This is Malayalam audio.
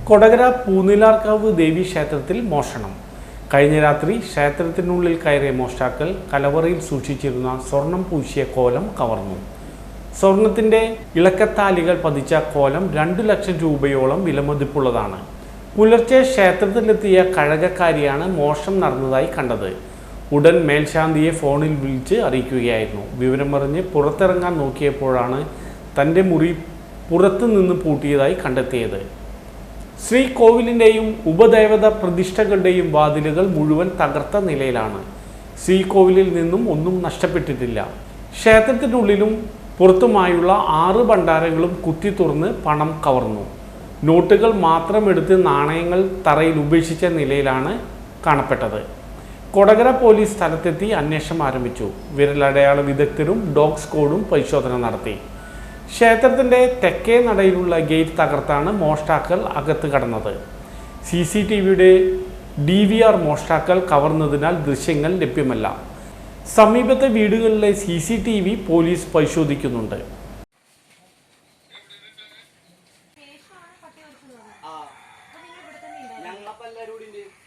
കൊടകര പൂനിലാർക്കാവ് ദേവി ക്ഷേത്രത്തിൽ മോഷണം. കഴിഞ്ഞ രാത്രി ക്ഷേത്രത്തിനുള്ളിൽ കയറിയ മോഷ്ടാക്കൾ കലവറയിൽ സൂക്ഷിച്ചിരുന്ന സ്വർണം പൂശിയ കോലം കവർന്നു. സ്വർണത്തിൻ്റെ ഇളക്കത്താലികൾ പതിച്ച കോലം 2 ലക്ഷം രൂപയോളം വിലമതിപ്പുള്ളതാണ്. പുലർച്ചെ ക്ഷേത്രത്തിലെത്തിയ കഴകക്കാരിയാണ് മോഷണം നടന്നതായി കണ്ടത്. ഉടൻ മേൽശാന്തിയെ ഫോണിൽ വിളിച്ച് അറിയിക്കുകയായിരുന്നു. വിവരമറിഞ്ഞ് പുറത്തിറങ്ങാൻ നോക്കിയപ്പോഴാണ് തൻ്റെ മുറി പുറത്തു നിന്ന് പൂട്ടിയതായി കണ്ടെത്തിയത്. ശ്രീകോവിലിൻ്റെയും ഉപദേവത പ്രതിഷ്ഠകളുടെയും വാതിലുകൾ മുഴുവൻ തകർത്ത നിലയിലാണ്. ശ്രീകോവിലിൽ നിന്നും ഒന്നും നഷ്ടപ്പെട്ടിട്ടില്ല. ക്ഷേത്രത്തിനുള്ളിലും പുറത്തുമായുള്ള 6 ഭണ്ഡാരങ്ങളും കുത്തി തുറന്ന് പണം കവർന്നു. നോട്ടുകൾ മാത്രം എടുത്ത് നാണയങ്ങൾ തറയിൽ ഉപേക്ഷിച്ച നിലയിലാണ് കാണപ്പെട്ടത്. കൊടകര പോലീസ് സ്ഥലത്തെത്തി അന്വേഷണം ആരംഭിച്ചു. വിരലടയാള വിദഗ്ധരും ഡോഗ് സ്ക്വാഡും പരിശോധന നടത്തി. ക്ഷേത്രത്തിൻ്റെ തെക്കേ നടയിലുള്ള ഗേറ്റ് തകർത്താണ് മോഷ്ടാക്കൾ അകത്ത് കടന്നത്. CCTVയുടെ DVR മോഷ്ടാക്കൾ കവർന്നതിനാൽ ദൃശ്യങ്ങൾ ലഭ്യമല്ല. സമീപത്തെ വീടുകളിലെ CCTV പോലീസ് പരിശോധിക്കുന്നുണ്ട്. ഞങ്ങളെല്ലാവരും